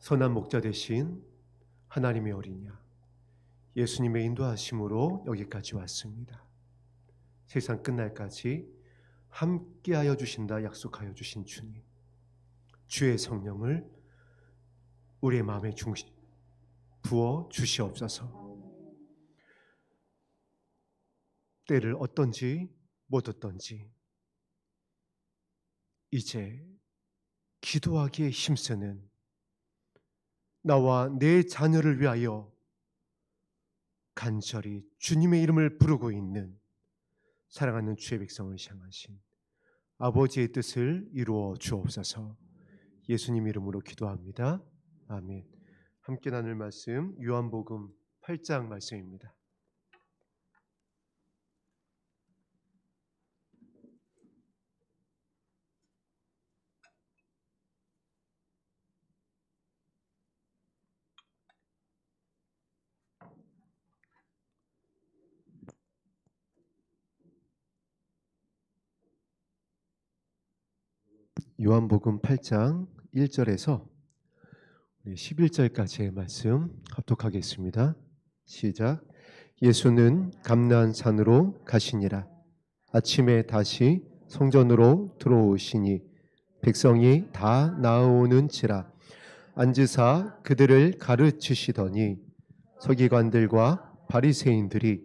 선한 목자 되신 하나님의 어린야, 예수님의 인도하심으로 여기까지 왔습니다. 세상 끝날까지 함께하여 주신다 약속하여 주신 주님, 주의 성령을 우리의 마음에 부어 주시옵소서. 때를 어떤지 못 어떤지 이제 기도하기에 힘쓰는 나와 내 자녀를 위하여 간절히 주님의 이름을 부르고 있는 사랑하는 주의 백성을 향하신 아버지의 뜻을 이루어 주옵소서. 예수님 이름으로 기도합니다. 아멘. 함께 나눌 말씀 요한복음 8장 말씀입니다. 요한복음 8장 1절에서 11절까지의 말씀 합독하겠습니다. 시작. 예수는 감나안 산으로 가시니라. 아침에 다시 성전으로 들어오시니 백성이 다 나아오는지라. 앉으사 그들을 가르치시더니 서기관들과 바리새인들이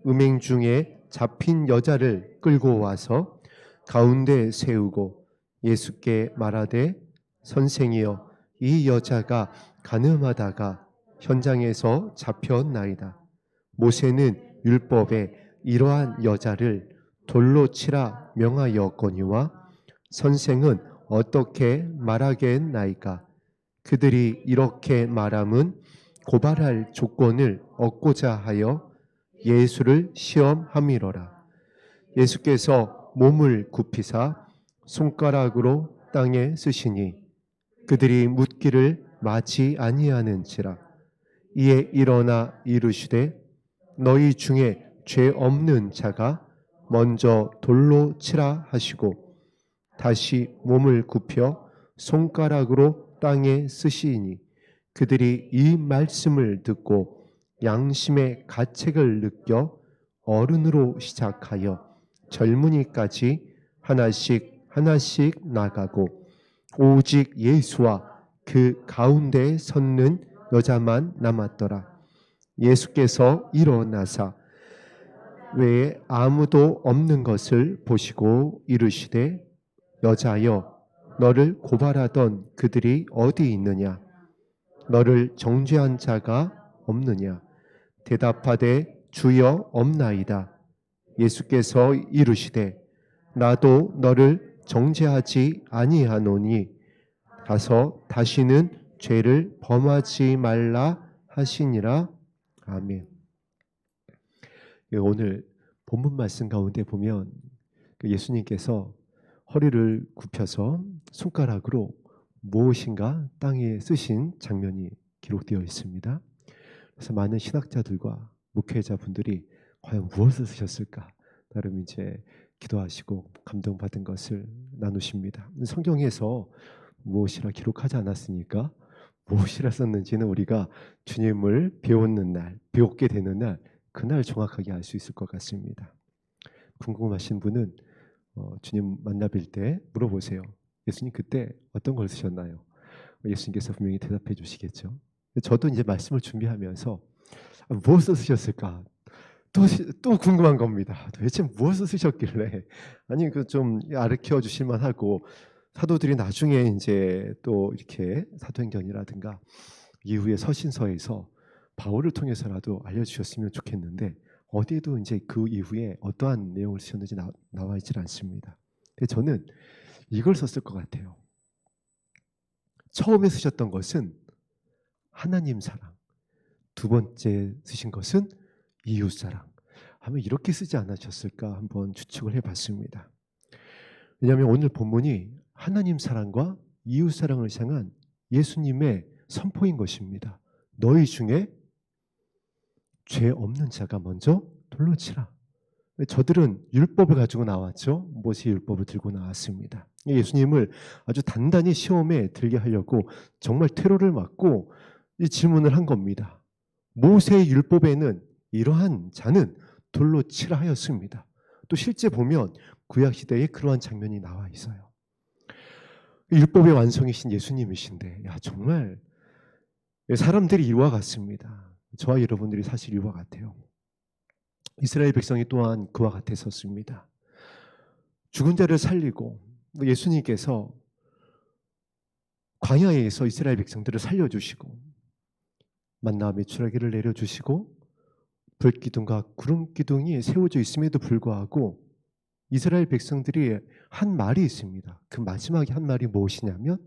음행 중에 잡힌 여자를 끌고 와서 가운데 세우고 예수께 말하되 선생이여, 이 여자가 간음하다가 현장에서 잡혔나이다. 모세는 율법에 이러한 여자를 돌로 치라 명하였거니와 선생은 어떻게 말하겠나이까? 그들이 이렇게 말함은 고발할 조건을 얻고자 하여 예수를 시험함이로라. 예수께서 몸을 굽히사 손가락으로 땅에 쓰시니 그들이 묻기를 마치 아니하는지라. 이에 일어나 이르시되 너희 중에 죄 없는 자가 먼저 돌로 치라 하시고 다시 몸을 굽혀 손가락으로 땅에 쓰시니 그들이 이 말씀을 듣고 양심의 가책을 느껴 어른으로 시작하여 젊은이까지 하나씩 나가고 오직 예수와 그 가운데 섰는 여자만 남았더라. 예수께서 일어나사 외에 아무도 없는 것을 보시고 이르시되 여자여, 너를 고발하던 그들이 어디 있느냐? 너를 정죄한 자가 없느냐? 대답하되 주여 없나이다. 예수께서 이르시되 나도 너를 정죄하지 아니하노니 가서 다시는 죄를 범하지 말라 하시니라. 아멘. 오늘 본문 말씀 가운데 보면 예수님께서 허리를 굽혀서 손가락으로 무엇인가 땅에 쓰신 장면이 기록되어 있습니다. 그래서 많은 신학자들과 목회자분들이 과연 무엇을 쓰셨을까? 나름 이제 기도하시고 감동받은 것을 나누십니다. 성경에서 무엇이라 기록하지 않았으니까 무엇이라 썼는지는 우리가 주님을 배우게 되는 날, 그날 정확하게 알 수 있을 것 같습니다. 궁금하신 분은 주님 만나뵐 때 물어보세요. 예수님 그때 어떤 걸 쓰셨나요? 예수님께서 분명히 대답해 주시겠죠. 저도 이제 말씀을 준비하면서 무엇을 쓰셨을까? 또 궁금한 겁니다. 도대체 무엇을 쓰셨길래? 아니 좀 가르쳐 주실 만하고 사도들이 나중에 이제 또 이렇게 사도행전이라든가 이후에 서신서에서 바울을 통해서라도 알려주셨으면 좋겠는데 어디에도 이제 그 이후에 어떠한 내용을 쓰셨는지 나와 있질 않습니다. 근데 저는 이걸 썼을 것 같아요. 처음에 쓰셨던 것은 하나님 사랑, 두 번째 쓰신 것은 이웃 사랑. 아마 이렇게 쓰지 않으셨을까 한번 추측을 해봤습니다. 왜냐하면 오늘 본문이 하나님 사랑과 이웃 사랑을 향한 예수님의 선포인 것입니다. 너희 중에 죄 없는 자가 먼저 돌로 치라. 저들은 율법을 가지고 나왔죠. 모세의 율법을 들고 나왔습니다. 예수님을 아주 단단히 시험에 들게 하려고 정말 테러를 맞고 이 질문을 한 겁니다. 모세의 율법에는 이러한 자는 돌로 치라 하였습니다. 또 실제 보면 구약시대에 그러한 장면이 나와 있어요. 율법의 완성이신 예수님이신데 정말 사람들이 이와 같습니다. 저와 여러분들이 사실 이와 같아요. 이스라엘 백성이 또한 그와 같았었습니다. 죽은 자를 살리고 예수님께서 광야에서 이스라엘 백성들을 살려주시고 만나 메추라기를 내려주시고 불기둥과 구름기둥이 세워져 있음에도 불구하고 이스라엘 백성들이 한 말이 있습니다. 그 마지막에 한 말이 무엇이냐면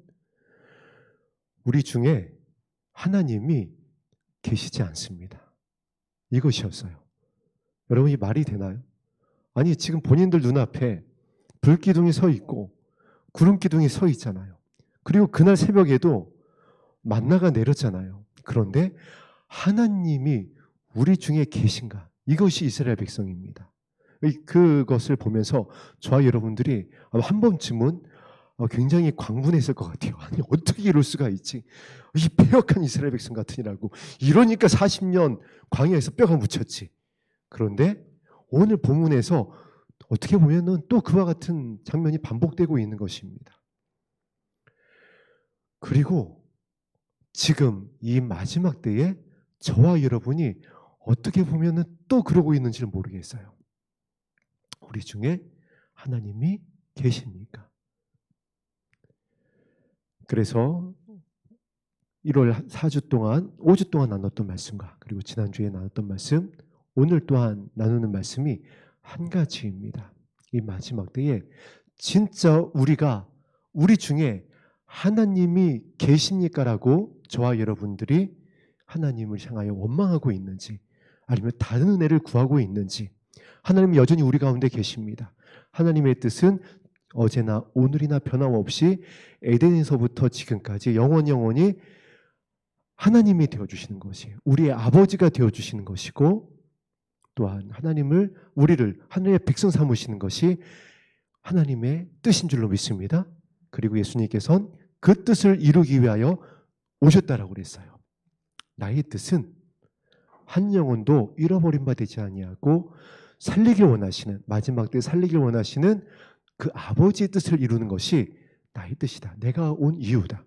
우리 중에 하나님이 계시지 않습니다. 이것이었어요. 여러분 이 말이 되나요? 아니 지금 본인들 눈앞에 불기둥이 서 있고 구름기둥이 서 있잖아요. 그리고 그날 새벽에도 만나가 내렸잖아요. 그런데 하나님이 우리 중에 계신가? 이것이 이스라엘 백성입니다. 그것을 보면서 저와 여러분들이 한 번쯤은 굉장히 광분했을 것 같아요. 아니 어떻게 이럴 수가 있지? 이 패역한 이스라엘 백성 같으니라고. 이러니까 40년 광야에서 뼈가 묻혔지. 그런데 오늘 본문에서 어떻게 보면은 또 그와 같은 장면이 반복되고 있는 것입니다. 그리고 지금 이 마지막 때에 저와 여러분이 어떻게 보면은 또 그러고 있는지를 모르겠어요. 우리 중에 하나님이 계십니까? 그래서 1월 4주 동안 5주 동안 나눴던 말씀과 그리고 지난주에 나눴던 말씀, 오늘 또한 나누는 말씀이 한 가지입니다. 이 마지막 때에 진짜 우리가 우리 중에 하나님이 계십니까라고 저와 여러분들이 하나님을 향하여 원망하고 있는지 아니면 다른 은혜를 구하고 있는지, 하나님은 여전히 우리 가운데 계십니다. 하나님의 뜻은 어제나 오늘이나 변함없이 에덴에서부터 지금까지 영원히 하나님이 되어주시는 것이에요. 우리의 아버지가 되어주시는 것이고, 또한 우리를 하나님의 백성 삼으시는 것이 하나님의 뜻인 줄로 믿습니다. 그리고 예수님께서는 그 뜻을 이루기 위하여 오셨다라고 그랬어요. 나의 뜻은 한 영혼도 잃어버린 바 되지 아니하고 살리길 원하시는, 마지막 때 살리길 원하시는 그 아버지의 뜻을 이루는 것이 나의 뜻이다. 내가 온 이유다.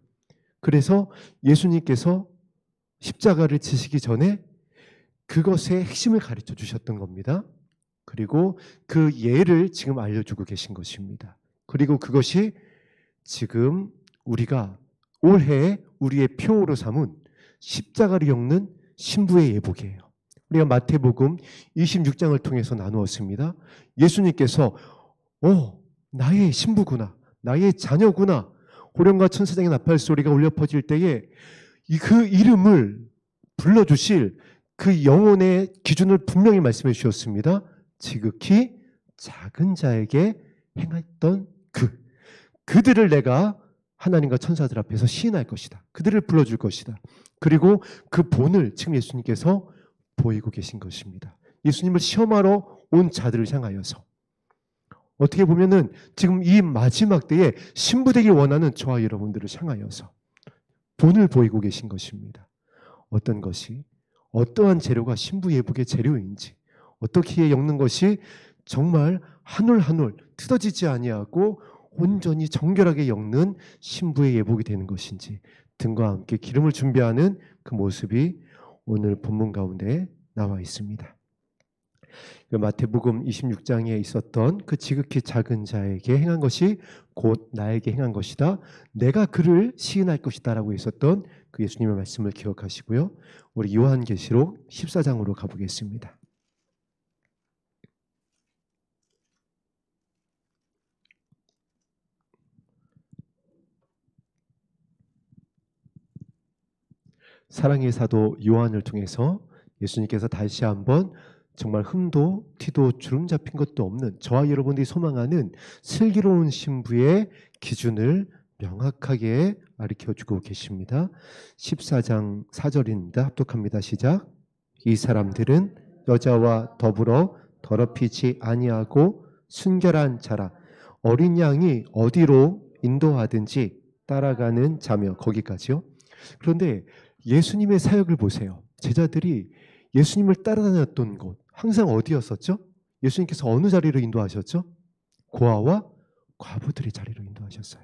그래서 예수님께서 십자가를 지시기 전에 그것의 핵심을 가르쳐 주셨던 겁니다. 그리고 그 예를 지금 알려주고 계신 것입니다. 그리고 그것이 지금 우리가 올해 우리의 표어로 삼은 십자가를 엮는 신부의 예복이에요. 우리가 마태복음 26장을 통해서 나누었습니다. 예수님께서 나의 신부구나, 나의 자녀구나, 호령과 천사장의 나팔 소리가 울려 퍼질 때에 그 이름을 불러주실 그 영혼의 기준을 분명히 말씀해 주셨습니다. 지극히 작은 자에게 행했던 그들을 내가 하나님과 천사들 앞에서 시인할 것이다. 그들을 불러줄 것이다. 그리고 그 본을 지금 예수님께서 보이고 계신 것입니다. 예수님을 시험하러 온 자들을 향하여서 어떻게 보면은 지금 이 마지막 때에 신부되길 원하는 저와 여러분들을 향하여서 본을 보이고 계신 것입니다. 어떤 것이 어떠한 재료가 신부 예복의 재료인지, 어떻게 엮는 것이 정말 한 올 한 올 뜯어지지 아니하고 온전히 정결하게 엮는 신부의 예복이 되는 것인지 등과 함께 기름을 준비하는 그 모습이 오늘 본문 가운데 나와 있습니다. 마태복음 26장에 있었던 그 지극히 작은 자에게 행한 것이 곧 나에게 행한 것이다. 내가 그를 시인할 것이다 라고 했었던 그 예수님의 말씀을 기억하시고요. 우리 요한계시록 14장으로 가보겠습니다. 사랑의 사도 요한을 통해서 예수님께서 다시 한번 정말 흠도 티도 주름 잡힌 것도 없는 저와 여러분들이 소망하는 슬기로운 신부의 기준을 명확하게 가르쳐주고 계십니다. 14장 4절입니다. 합독합니다. 시작. 이 사람들은 여자와 더불어 더럽히지 아니하고 순결한 자라. 어린 양이 어디로 인도하든지 따라가는 자며. 거기까지요. 그런데 예수님의 사역을 보세요. 제자들이 예수님을 따라다녔던 곳 항상 어디였었죠? 예수님께서 어느 자리로 인도하셨죠? 고아와 과부들의 자리로 인도하셨어요.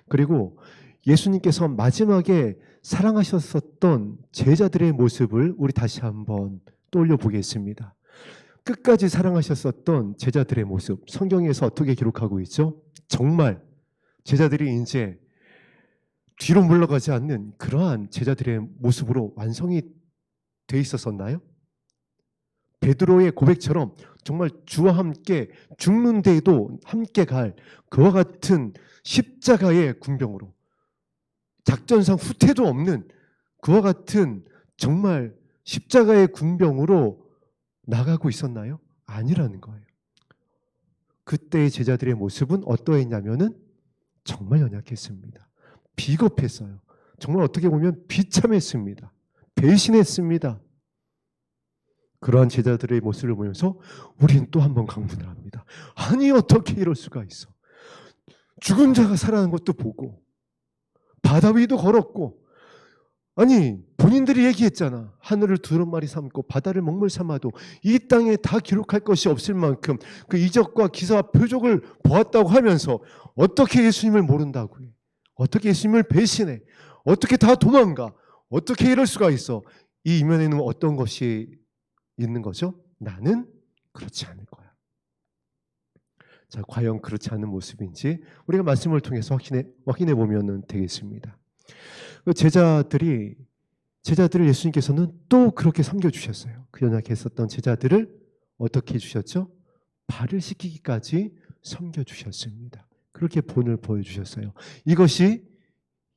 그리고 예수님께서 마지막에 사랑하셨었던 제자들의 모습을 우리 다시 한번 떠올려 보겠습니다. 끝까지 사랑하셨었던 제자들의 모습, 성경에서 어떻게 기록하고 있죠? 정말 제자들이 이제 뒤로 물러가지 않는 그러한 제자들의 모습으로 완성이 돼 있었었나요? 베드로의 고백처럼 정말 주와 함께 죽는 데에도 함께 갈 그와 같은 십자가의 군병으로, 작전상 후퇴도 없는 그와 같은 정말 십자가의 군병으로 나가고 있었나요? 아니라는 거예요. 그때의 제자들의 모습은 어떠했냐면은 정말 연약했습니다. 비겁했어요. 정말 어떻게 보면 비참했습니다. 배신했습니다. 그러한 제자들의 모습을 보면서 우리는 또 한 번 강문을 합니다. 아니 어떻게 이럴 수가 있어. 죽은 자가 살아난 것도 보고 바다 위도 걸었고, 아니 본인들이 얘기했잖아. 하늘을 두루마리 삼고 바다를 먹물 삼아도 이 땅에 다 기록할 것이 없을 만큼 그 이적과 기사와 표적을 보았다고 하면서 어떻게 예수님을 모른다고 해. 어떻게 예수님을 배신해. 어떻게 다 도망가. 어떻게 이럴 수가 있어. 이 이면에는 어떤 것이 있는 거죠? 나는 그렇지 않을 거야. 자, 과연 그렇지 않은 모습인지 우리가 말씀을 통해서 확인해 보면 되겠습니다. 제자들을 예수님께서는 또 그렇게 섬겨주셨어요. 그 연약했었던 제자들을 어떻게 해주셨죠? 발을 씻기기까지 섬겨주셨습니다. 그렇게 본을 보여주셨어요. 이것이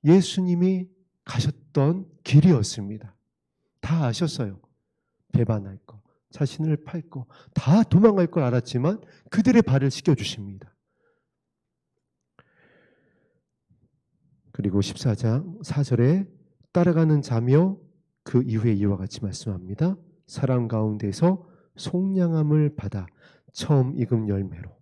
예수님이 가셨던 길이었습니다. 다 아셨어요. 배반할 거, 자신을 팔 거, 다 도망갈 걸 알았지만 그들의 발을 씻겨주십니다. 그리고 14장 4절에 따라가는 자며 그 이후에 이와 같이 말씀합니다. 사람 가운데서 속량함을 받아 처음 익은 열매로.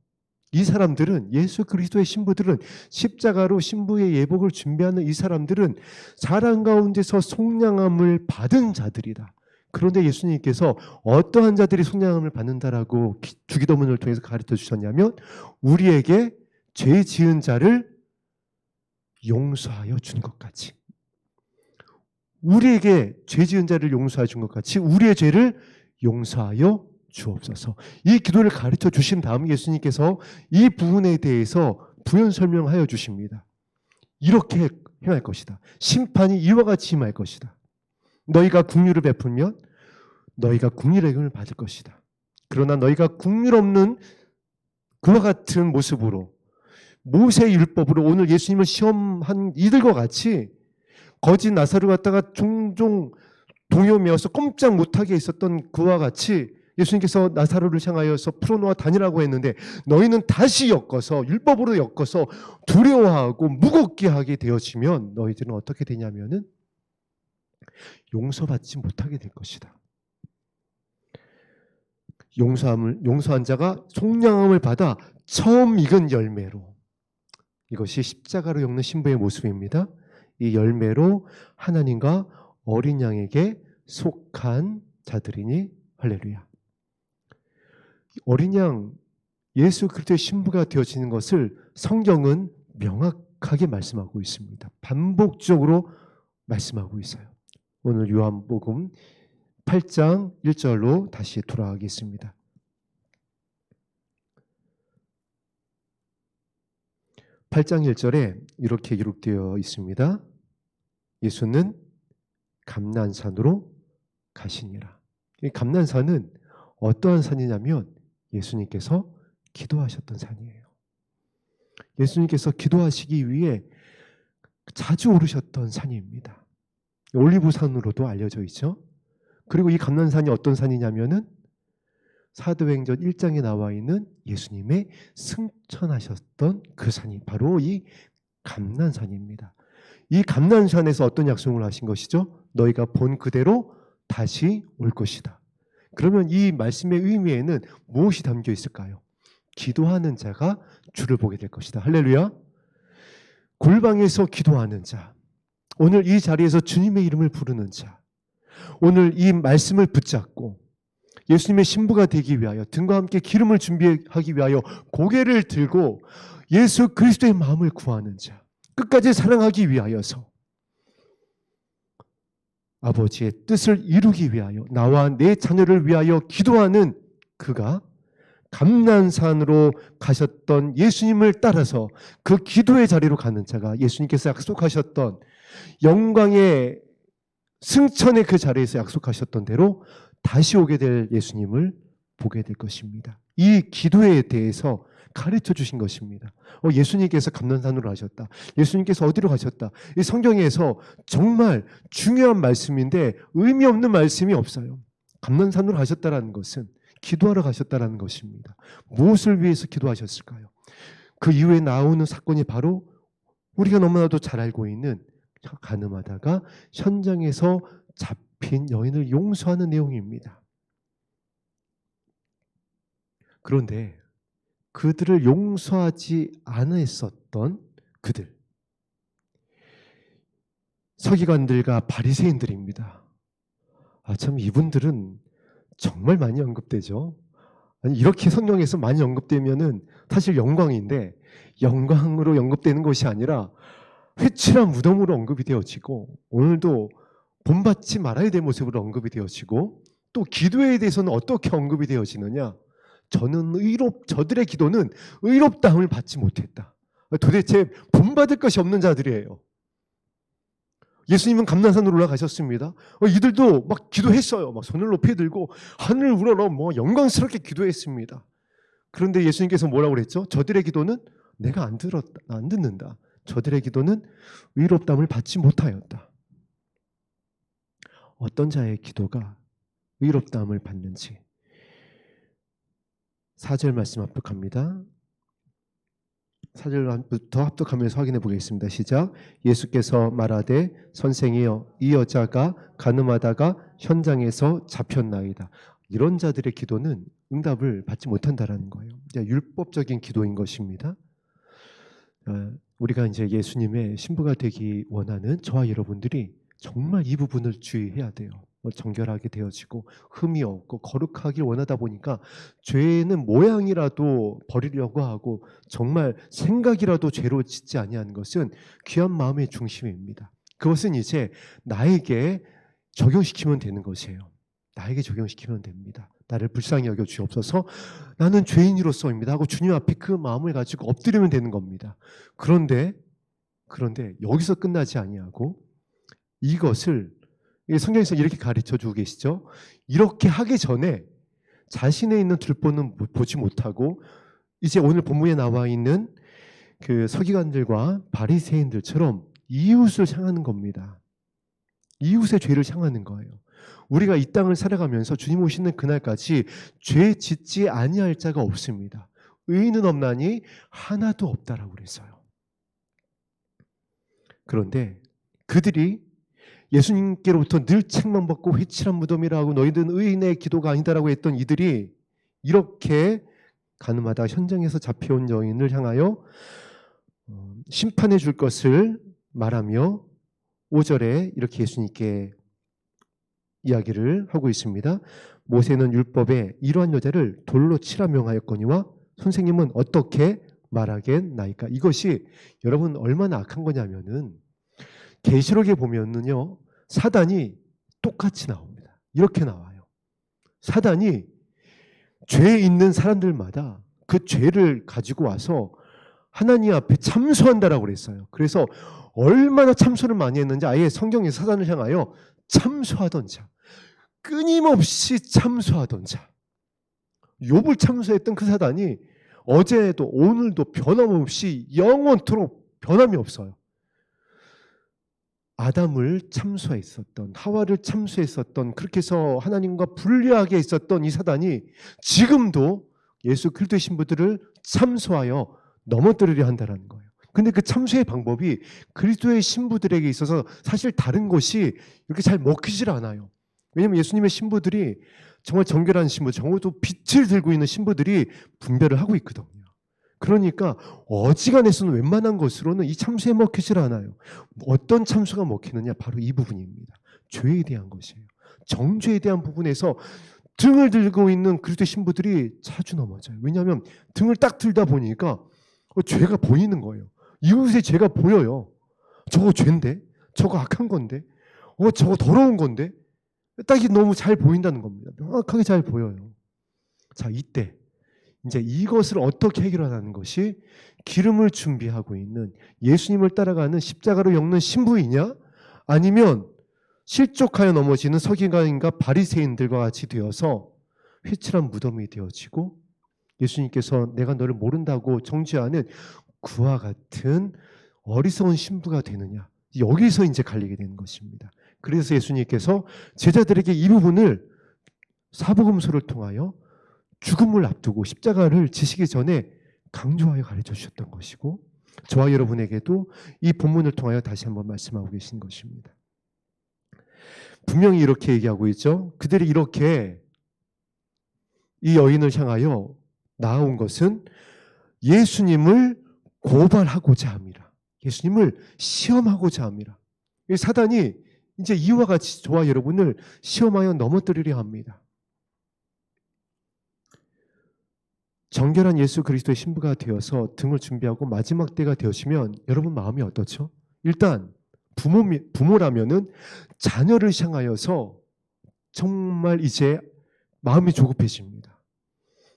이 사람들은, 예수 그리스도의 신부들은, 십자가로 신부의 예복을 준비하는 이 사람들은 사람 가운데서 속량함을 받은 자들이다. 그런데 예수님께서 어떠한 자들이 속량함을 받는다라고 주기도문을 통해서 가르쳐 주셨냐면 우리에게 죄 지은 자를 용서하여 준 것 같이, 우리에게 죄 지은 자를 용서하여 준 것 같이 우리의 죄를 용서하여 주옵소서. 이 기도를 가르쳐 주신 다음 예수님께서 이 부분에 대해서 부연 설명하여 주십니다. 이렇게 행할 것이다. 심판이 이와 같이 임할 것이다. 너희가 긍휼을 베풀면 너희가 긍휼의 은을 받을 것이다. 그러나 너희가 긍휼 없는 그와 같은 모습으로 모세의 율법으로 오늘 예수님을 시험한 이들과 같이 거짓 나사로 갖다가 종종 동요매어서 꼼짝 못하게 있었던 그와 같이 예수님께서 나사로를 향하여서 풀어놓아 다니라고 했는데 너희는 다시 엮어서 율법으로 엮어서 두려워하고 무겁게 하게 되어지면 너희들은 어떻게 되냐면은 용서받지 못하게 될 것이다. 용서한 자가 속량함을 받아 처음 익은 열매로. 이것이 십자가로 엮는 신부의 모습입니다. 이 열매로 하나님과 어린 양에게 속한 자들이니 할렐루야. 어린 양 예수 그리스도의 신부가 되어지는 것을 성경은 명확하게 말씀하고 있습니다. 반복적으로 말씀하고 있어요. 오늘 요한복음 8장 1절로 다시 돌아가겠습니다. 8장 1절에 이렇게 기록되어 있습니다. 예수는 감난산으로 가시니라. 이 감난산은 어떠한 산이냐면 예수님께서 기도하셨던 산이에요. 예수님께서 기도하시기 위해 자주 오르셨던 산입니다. 올리브산으로도 알려져 있죠. 그리고 이 감난산이 어떤 산이냐면은 사도행전 1장에 나와 있는 예수님의 승천하셨던 그 산이 바로 이 감난산입니다. 이 감난산에서 어떤 약속을 하신 것이죠? 너희가 본 그대로 다시 올 것이다. 그러면 이 말씀의 의미에는 무엇이 담겨 있을까요? 기도하는 자가 주를 보게 될 것이다. 할렐루야. 골방에서 기도하는 자, 오늘 이 자리에서 주님의 이름을 부르는 자, 오늘 이 말씀을 붙잡고 예수님의 신부가 되기 위하여 등과 함께 기름을 준비하기 위하여 고개를 들고 예수 그리스도의 마음을 구하는 자, 끝까지 사랑하기 위하여서 아버지의 뜻을 이루기 위하여 나와 내 자녀를 위하여 기도하는 그가 감난산으로 가셨던 예수님을 따라서 그 기도의 자리로 가는 자가 예수님께서 약속하셨던 영광의 승천의 그 자리에서 약속하셨던 대로 다시 오게 될 예수님을 보게 될 것입니다. 이 기도에 대해서 가르쳐 주신 것입니다. 예수님께서 감난산으로 가셨다. 예수님께서 어디로 가셨다. 이 성경에서 정말 중요한 말씀인데 의미 없는 말씀이 없어요. 감난산으로 가셨다라는 것은 기도하러 가셨다라는 것입니다. 무엇을 위해서 기도하셨을까요? 그 이후에 나오는 사건이 바로 우리가 너무나도 잘 알고 있는 가늠하다가 현장에서 잡힌 여인을 용서하는 내용입니다. 그런데 그들을 용서하지 않았었던 그들, 서기관들과 바리새인들입니다. 참 이분들은 정말 많이 언급되죠. 아니, 이렇게 성경에서 많이 언급되면은 사실 영광인데 영광으로 언급되는 것이 아니라 회칠한 무덤으로 언급이 되어지고 오늘도 본받지 말아야 될 모습으로 언급이 되어지고 또 기도에 대해서는 어떻게 언급이 되어지느냐? 저들의 기도는 의롭다함을 받지 못했다. 도대체 본받을 것이 없는 자들이에요. 예수님은 감난산으로 올라가셨습니다. 이들도 막 기도했어요. 막 손을 높이 들고 하늘 우러러 영광스럽게 기도했습니다. 그런데 예수님께서 뭐라고 그랬죠? 저들의 기도는 내가 안 듣는다. 저들의 기도는 의롭다함을 받지 못하였다. 어떤 자의 기도가 의롭다함을 받는지 4절 말씀 합독합니다. 4절부터 합독하면서 확인해 보겠습니다. 시작. 예수께서 말하되 선생이여 이 여자가 가늠하다가 현장에서 잡혔나이다. 이런 자들의 기도는 응답을 받지 못한다라는 거예요. 율법적인 기도인 것입니다. 우리가 이제 예수님의 신부가 되기 원하는 저와 여러분들이 정말 이 부분을 주의해야 돼요. 정결하게 되어지고 흠이 없고 거룩하길 원하다 보니까 죄는 모양이라도 버리려고 하고 정말 생각이라도 죄로 짓지 아니하는 것은 귀한 마음의 중심입니다. 그것은 이제 나에게 적용시키면 되는 것이에요. 나에게 적용시키면 됩니다. 나를 불쌍히 여겨 주옵소서. 나는 죄인으로서입니다 하고 주님 앞에 그 마음을 가지고 엎드리면 되는 겁니다. 그런데 여기서 끝나지 아니하고 이것을 성경에서 이렇게 가르쳐주고 계시죠. 이렇게 하기 전에 자신에 있는 들보는 보지 못하고 이제 오늘 본문에 나와 있는 그 서기관들과 바리새인들처럼 이웃을 향하는 겁니다. 이웃의 죄를 향하는 거예요. 우리가 이 땅을 살아가면서 주님 오시는 그날까지 죄 짓지 아니할 자가 없습니다. 의인은 없나니 하나도 없다라고 그랬어요. 그런데 그들이 예수님께로부터 늘 책망받고 회칠한 무덤이라 하고 너희들은 의인의 기도가 아니다라고 했던 이들이 이렇게 가늠하다 현장에서 잡혀온 여인을 향하여 심판해 줄 것을 말하며 5절에 이렇게 예수님께 이야기를 하고 있습니다. 모세는 율법에 이러한 여자를 돌로 치라 명하였거니와 선생님은 어떻게 말하겠나이까. 이것이 여러분 얼마나 악한 거냐면은 계시록에 보면은요 사단이 똑같이 나옵니다. 이렇게 나와요. 사단이 죄 있는 사람들마다 그 죄를 가지고 와서 하나님 앞에 참소한다라고 그랬어요. 그래서 얼마나 참소를 많이 했는지 아예 성경에 사단을 향하여 참소하던 자, 끊임없이 참소하던 자, 욥을 참소했던 그 사단이 어제도 오늘도 변함없이 영원토록 변함이 없어요. 아담을 참소했었던, 하와를 참소했었던, 그렇게 해서 하나님과 불리하게 있었던 이 사단이 지금도 예수 그리스도의 신부들을 참소하여 넘어뜨리려 한다는 거예요. 근데 그 참소의 방법이 그리스도의 신부들에게 있어서 사실 다른 것이 이렇게 잘 먹히질 않아요. 왜냐하면 예수님의 신부들이 정말 정결한 신부, 정말도 빛을 들고 있는 신부들이 분별을 하고 있거든요. 그러니까 어지간해서는 웬만한 것으로는 이 참수에 먹히질 않아요. 어떤 참수가 먹히느냐? 바로 이 부분입니다. 죄에 대한 것이에요. 정죄에 대한 부분에서 등을 들고 있는 그리스도의 신부들이 자주 넘어져요. 왜냐하면 등을 딱 들다 보니까 죄가 보이는 거예요. 이웃의 죄가 보여요. 저거 죄인데? 저거 악한 건데? 저거 더러운 건데? 딱히 너무 잘 보인다는 겁니다. 명확하게 잘 보여요. 자, 이때 이제 이것을 어떻게 해결하는 것이 기름을 준비하고 있는 예수님을 따라가는 십자가로 엮는 신부이냐? 아니면 실족하여 넘어지는 서기관인가 바리새인들과 같이 되어서 회칠한 무덤이 되어지고 예수님께서 내가 너를 모른다고 정죄하는 그와 같은 어리석은 신부가 되느냐? 여기서 이제 갈리게 되는 것입니다. 그래서 예수님께서 제자들에게 이 부분을 사복음서를 통하여 죽음을 앞두고 십자가를 지시기 전에 강조하여 가르쳐 주셨던 것이고, 저와 여러분에게도 이 본문을 통하여 다시 한번 말씀하고 계신 것입니다. 분명히 이렇게 얘기하고 있죠. 그들이 이렇게 이 여인을 향하여 나아온 것은 예수님을 고발하고자 함이라. 예수님을 시험하고자 함이라. 사단이 이제 이와 같이 저와 여러분을 시험하여 넘어뜨리려 합니다. 정결한 예수 그리스도의 신부가 되어서 등을 준비하고 마지막 때가 되어지면 여러분 마음이 어떻죠? 일단 부모라면은 자녀를 향하여서 정말 이제 마음이 조급해집니다.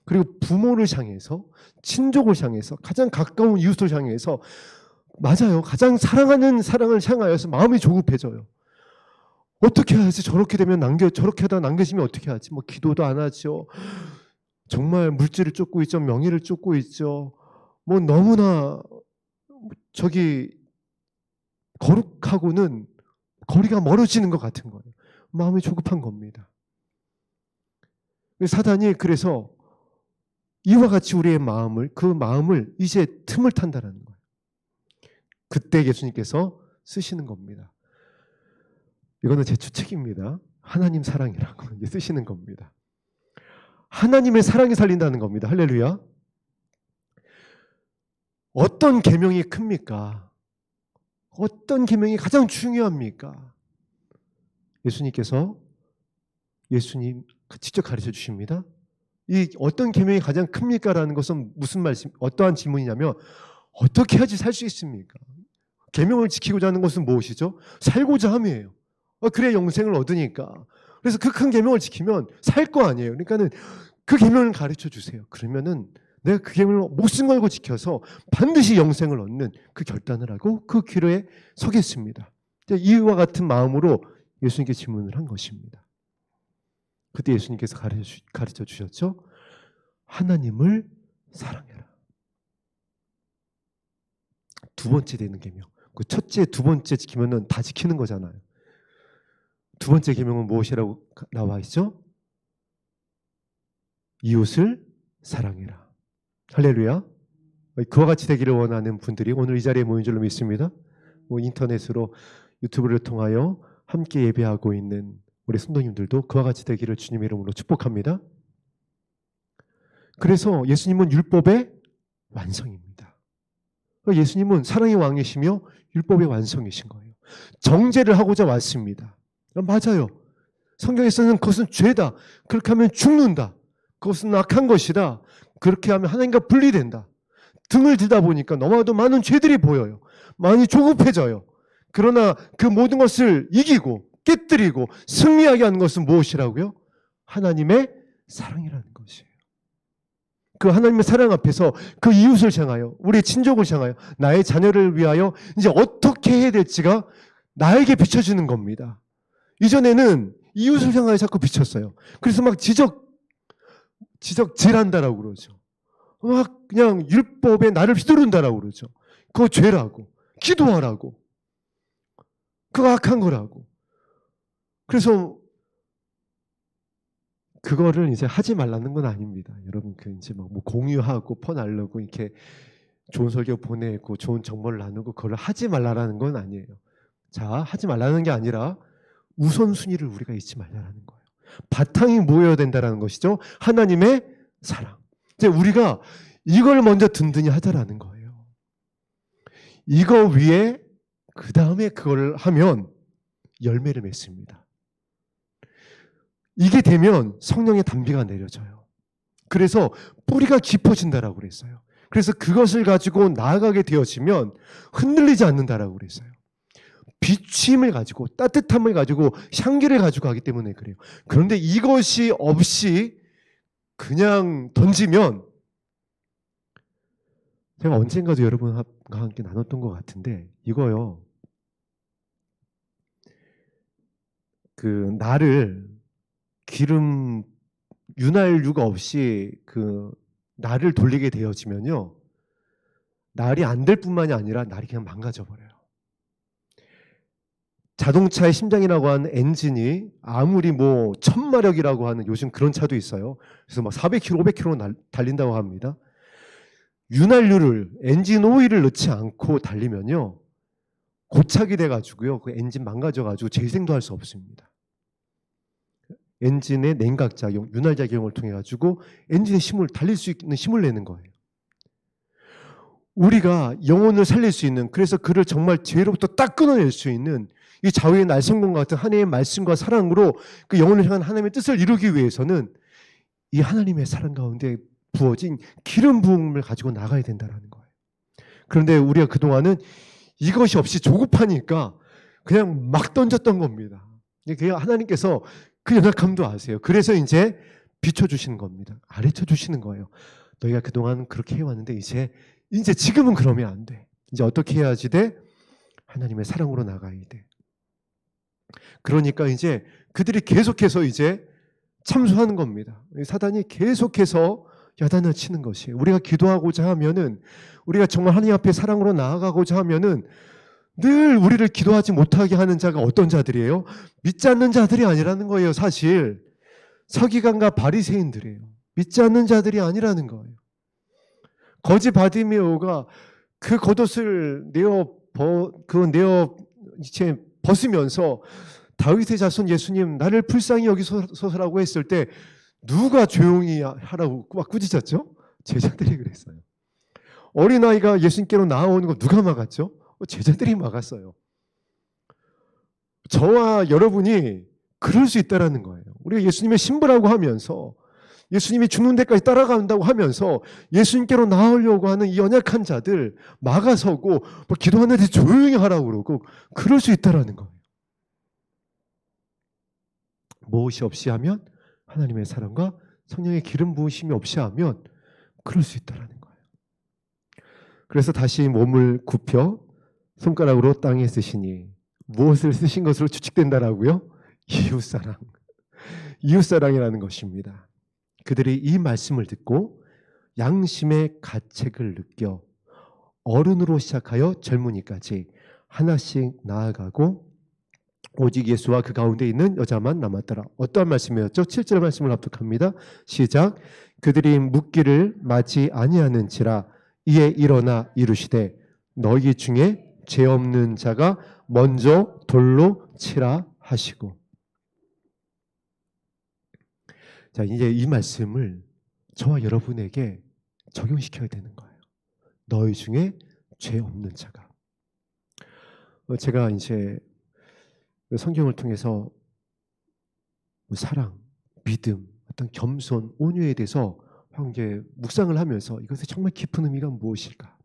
그리고 부모를 향해서, 친족을 향해서, 가장 가까운 이웃을 향해서, 맞아요, 가장 사랑하는 사랑을 향하여서 마음이 조급해져요. 어떻게 해야지? 저렇게 되면 저렇게 하다 남겨지면 어떻게 하지? 뭐 기도도 안 하죠. 정말 물질을 쫓고 있죠. 명예를 쫓고 있죠. 뭐 너무나 거룩하고는 거리가 멀어지는 것 같은 거예요. 마음이 조급한 겁니다. 사단이 그래서 이와 같이 우리의 그 마음을 이제 틈을 탄다는 거예요. 그때 예수님께서 쓰시는 겁니다. 이거는 제 추측입니다. 하나님 사랑이라고 이제 쓰시는 겁니다. 하나님의 사랑이 살린다는 겁니다. 할렐루야. 어떤 계명이 큽니까? 어떤 계명이 가장 중요합니까? 예수님 직접 가르쳐 주십니다. 이 어떤 계명이 가장 큽니까? 라는 것은 무슨 말씀, 어떠한 질문이냐면 어떻게 해야지 살 수 있습니까? 계명을 지키고자 하는 것은 무엇이죠? 살고자 함이에요. 그래야 영생을 얻으니까. 그래서 그 큰 계명을 지키면 살 거 아니에요. 그러니까는 그 계명을 가르쳐 주세요. 그러면은 내가 그 계명을 목숨 걸고 지켜서 반드시 영생을 얻는 그 결단을 하고 그 길에 서겠습니다. 이와 같은 마음으로 예수님께 질문을 한 것입니다. 그때 예수님께서 가르쳐 주셨죠. 하나님을 사랑해라. 두 번째 되는 계명. 그 첫째, 두 번째 지키면은 다 지키는 거잖아요. 두 번째 계명은 무엇이라고 나와 있죠? 이웃을 사랑해라. 할렐루야. 그와 같이 되기를 원하는 분들이 오늘 이 자리에 모인 줄로 믿습니다. 인터넷으로 유튜브를 통하여 함께 예배하고 있는 우리 성도님들도 그와 같이 되기를 주님의 이름으로 축복합니다. 그래서 예수님은 율법의 완성입니다. 예수님은 사랑의 왕이시며 율법의 완성이신 거예요. 정죄를 하고자 왔습니다. 맞아요. 성경에서는 그것은 죄다. 그렇게 하면 죽는다. 그것은 악한 것이다. 그렇게 하면 하나님과 분리된다. 등을 들다 보니까 너무나도 많은 죄들이 보여요. 많이 조급해져요. 그러나 그 모든 것을 이기고 깨뜨리고 승리하게 하는 것은 무엇이라고요? 하나님의 사랑이라는 것이에요. 그 하나님의 사랑 앞에서 그 이웃을 향하여, 우리의 친족을 향하여, 나의 자녀를 위하여 이제 어떻게 해야 될지가 나에게 비춰지는 겁니다. 이전에는 이웃을 향하여 자꾸 비쳤어요. 그래서 막 지적질한다라고 그러죠. 막 그냥 율법에 나를 휘두른다라고 그러죠. 그거 죄라고, 기도하라고, 그거 악한 거라고. 그래서 그거를 이제 하지 말라는 건 아닙니다. 여러분 이제 뭐 공유하고 퍼날르고 이렇게 좋은 설교 보내고 좋은 정보를 나누고 그걸 하지 말라는 건 아니에요. 자, 하지 말라는 게 아니라 우선순위를 우리가 잊지 말라는 거예요. 바탕이 뭐여야 된다라는 것이죠. 하나님의 사랑. 이제 우리가 이걸 먼저 든든히 하자라는 거예요. 이거 위에 그 다음에 그걸 하면 열매를 맺습니다. 이게 되면 성령의 단비가 내려져요. 그래서 뿌리가 깊어진다라고 그랬어요. 그래서 그것을 가지고 나아가게 되어지면 흔들리지 않는다라고 그랬어요. 비추임을 가지고 따뜻함을 가지고 향기를 가지고 하기 때문에 그래요. 그런데 이것이 없이 그냥 던지면, 제가 언젠가도 여러분과 함께 나눴던 것 같은데, 이거요, 그 날을 기름 윤활유가 없이 그 날을 돌리게 되어지면요, 날이 안 될 뿐만이 아니라 날이 그냥 망가져 버려요. 자동차의 심장이라고 하는 엔진이 아무리 뭐 1000마력이라고 하는 요즘 그런 차도 있어요. 그래서 막 400km, 500km 달린다고 합니다. 윤활유를, 엔진 오일을 넣지 않고 달리면요, 고착이 돼가지고요, 그 엔진 망가져가지고 재생도 할 수 없습니다. 엔진의 냉각작용, 윤활작용을 통해 가지고 엔진의 힘을, 달릴 수 있는 힘을 내는 거예요. 우리가 영혼을 살릴 수 있는, 그래서 그를 정말 죄로부터 딱 끊어낼 수 있는 이 좌우의 날성공과 같은 하나님의 말씀과 사랑으로 그 영혼을 향한 하나님의 뜻을 이루기 위해서는 이 하나님의 사랑 가운데 부어진 기름 부음을 가지고 나가야 된다는 거예요. 그런데 우리가 그동안은 이것이 없이 조급하니까 그냥 막 던졌던 겁니다. 하나님께서 그 연약함도 아세요. 그래서 이제 비춰주시는 겁니다. 가르쳐 주시는 거예요. 너희가 그동안 그렇게 해왔는데 이제 지금은 그러면 안 돼. 이제 어떻게 해야지 돼? 하나님의 사랑으로 나가야 돼. 그러니까 이제 그들이 계속해서 이제 참소하는 겁니다. 사단이 계속해서 야단을 치는 것이에요. 우리가 기도하고자 하면은, 우리가 정말 하나님 앞에 사랑으로 나아가고자 하면은 늘 우리를 기도하지 못하게 하는 자가 어떤 자들이에요? 믿지 않는 자들이 아니라는 거예요. 사실 서기관과 바리새인들이에요. 믿지 않는 자들이 아니라는 거예요. 거지 바디메오가 그 겉옷을 내어 벗으면서 다윗의 자손 예수님 나를 불쌍히 여기소서라고 했을 때 누가 조용히 하라고 막 꾸짖었죠? 제자들이 그랬어요. 어린아이가 예수님께로 나아오는 거 누가 막았죠? 제자들이 막았어요. 저와 여러분이 그럴 수 있다는 거예요. 우리가 예수님의 신부라고 하면서, 예수님이 죽는 데까지 따라간다고 하면서 예수님께로 나아오려고 하는 이 연약한 자들 막아서고 기도하는데 조용히 하라고 그러고, 그럴 수 있다는 거예요. 무엇이 없이 하면? 하나님의 사랑과 성령의 기름 부으심이 없이 하면 그럴 수 있다는 거예요. 그래서 다시 몸을 굽혀 손가락으로 땅에 쓰시니, 무엇을 쓰신 것으로 추측된다라고요? 이웃사랑. 이웃사랑이라는 것입니다. 그들이 이 말씀을 듣고 양심의 가책을 느껴 어른으로 시작하여 젊은이까지 하나씩 나아가고 오직 예수와 그 가운데 있는 여자만 남았더라. 어떠한 말씀이었죠? 7절 말씀을 합독합니다. 시작. 그들이 묻기를 마치 아니하는지라 이에 일어나 이르시되 너희 중에 죄 없는 자가 먼저 돌로 치라 하시고. 자, 이제 이 말씀을 저와 여러분에게 적용시켜야 되는 거예요. 너희 중에 죄 없는 자가. 제가 이제 성경을 통해서 사랑, 믿음, 어떤 겸손, 온유에 대해서 이제 묵상을 하면서 이것의 정말 깊은 의미가 무엇일까?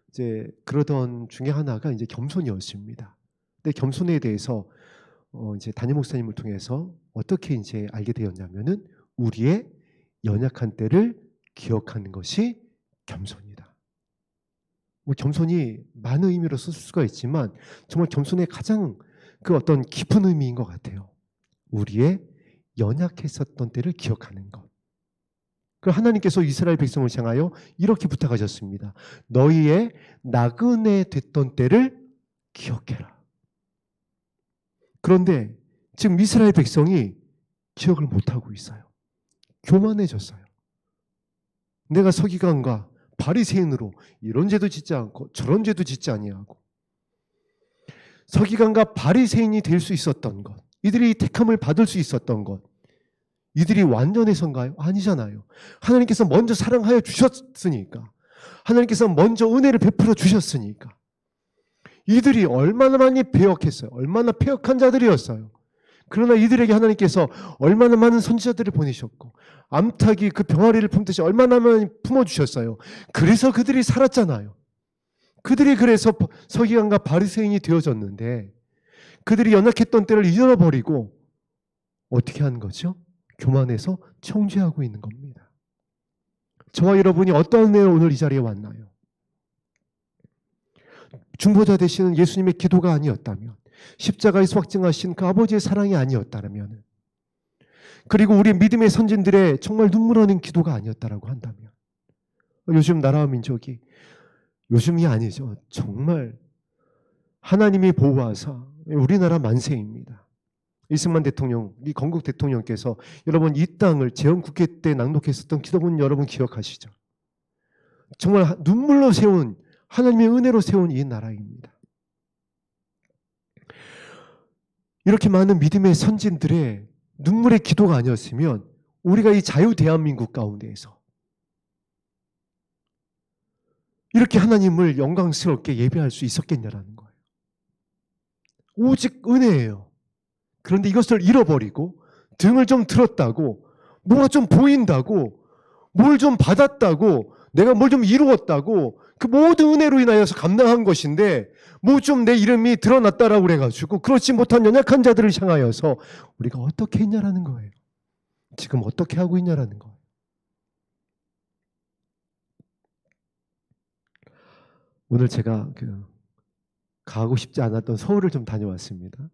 이제 그러던 중에 하나가 이제 겸손이었습니다. 근데 겸손에 대해서 이제 담임 목사님을 통해서 어떻게 이제 알게 되었냐면은 우리의 연약한 때를 기억하는 것이 겸손이다. 뭐 겸손이 많은 의미로 쓸 수가 있지만 정말 겸손의 가장 그 어떤 깊은 의미인 것 같아요. 우리의 연약했었던 때를 기억하는 것. 그 하나님께서 이스라엘 백성을 향하여 이렇게 부탁하셨습니다. 너희의 나그네 됐던 때를 기억해라. 그런데 지금 이스라엘 백성이 기억을 못하고 있어요. 교만해졌어요. 내가 서기관과 바리새인으로 이런 죄도 짓지 않고 저런 죄도 짓지 아니하고, 서기관과 바리새인이 될 수 있었던 것, 이들이 택함을 받을 수 있었던 것, 이들이 완전해서인가요? 아니잖아요. 하나님께서 먼저 사랑하여 주셨으니까, 하나님께서 먼저 은혜를 베풀어 주셨으니까. 이들이 얼마나 많이 배역했어요. 얼마나 패역한 자들이었어요. 그러나 이들에게 하나님께서 얼마나 많은 선지자들을 보내셨고, 암탉이 그 병아리를 품듯이 얼마나 많이 품어주셨어요. 그래서 그들이 살았잖아요. 그들이 그래서 서기관과 바리새인이 되어졌는데, 그들이 연약했던 때를 잊어버리고 어떻게 하는 거죠? 교만해서 청죄하고 있는 겁니다. 저와 여러분이 어떤 은혜로 오늘 이 자리에 왔나요? 중보자 되시는 예수님의 기도가 아니었다면, 십자가에서 확증하신 그 아버지의 사랑이 아니었다면, 그리고 우리 믿음의 선진들의 정말 눈물 흘리는 기도가 아니었다라고 한다면, 요즘 나라와 민족이, 요즘이 아니죠, 정말 하나님이 보호하사 우리나라 만세입니다. 이승만 대통령, 이 건국 대통령께서 여러분 이 땅을 재헌국회 때 낭독했었던 기도문 여러분 기억하시죠? 정말 눈물로 세운, 하나님의 은혜로 세운 이 나라입니다. 이렇게 많은 믿음의 선진들의 눈물의 기도가 아니었으면 우리가 이 자유 대한민국 가운데에서 이렇게 하나님을 영광스럽게 예배할 수 있었겠냐라는 거예요. 오직 은혜예요. 그런데 이것을 잃어버리고 등을 좀 들었다고, 뭐가 좀 보인다고, 뭘 좀 받았다고, 내가 뭘 좀 이루었다고, 그 모든 은혜로 인하여서 감당한 것인데 뭐 좀 내 이름이 드러났다라고 그래가지고 그렇지 못한 연약한 자들을 향하여서 우리가 어떻게 했냐라는 거예요. 지금 어떻게 하고 있냐라는 거예요. 오늘 제가 가고 싶지 않았던 서울을 좀 다녀왔습니다.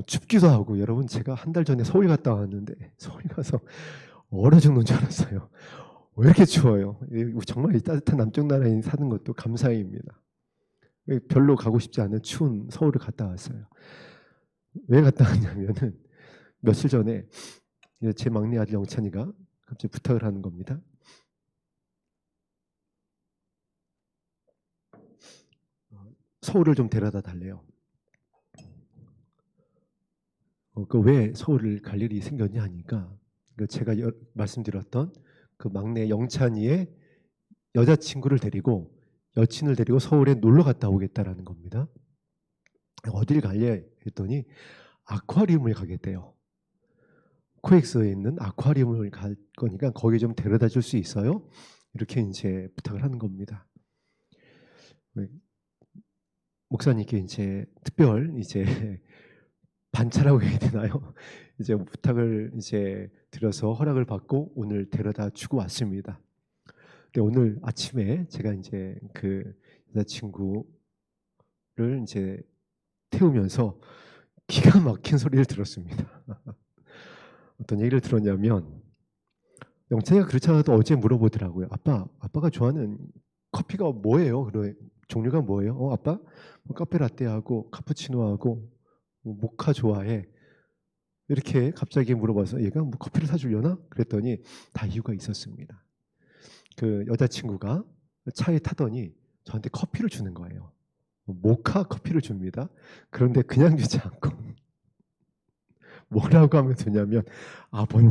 춥기도 하고, 여러분 제가 한 달 전에 서울 갔다 왔는데 서울 가서 얼어 죽는 줄 알았어요. 왜 이렇게 추워요? 정말 이 따뜻한 남쪽 나라에 사는 것도 감사입니다. 별로 가고 싶지 않은 추운 서울을 갔다 왔어요. 왜 갔다 왔냐면은 며칠 전에 제 막내 아들 영찬이가 갑자기 부탁을 하는 겁니다. 서울을 좀 데려다 달래요. 왜 서울을 갈 일이 생겼냐 하니까, 제가 말씀드렸던 그 막내 영찬이의 여자친구를 데리고, 여친을 데리고 서울에 놀러 갔다 오겠다라는 겁니다. 어딜 갈래 했더니 아쿠아리움을 가겠대요. 코엑스에 있는 아쿠아리움을 갈 거니까 거기 좀 데려다 줄 수 있어요? 이렇게 이제 부탁을 하는 겁니다. 목사님께 이제 특별 반차라고 해야 되나요? 이제 부탁을 드려서 허락을 받고 오늘 데려다 주고 왔습니다. 근데 오늘 아침에 제가 그 여자친구를 태우면서 기가 막힌 소리를 들었습니다. 어떤 얘기를 들었냐면, 영찬이가 그렇지 않아도 어제 물어보더라고요. 아빠가 좋아하는 커피가 뭐예요? 종류가 뭐예요? 아빠? 카페라떼하고 카푸치노하고 모카 좋아해. 이렇게 갑자기 물어봐서 얘가 커피를 사주려나? 그랬더니 다 이유가 있었습니다. 그 여자친구가 차에 타더니 저한테 커피를 주는 거예요. 모카 커피를 줍니다. 그런데 그냥 주지 않고 뭐라고 하면 되냐면, 아버님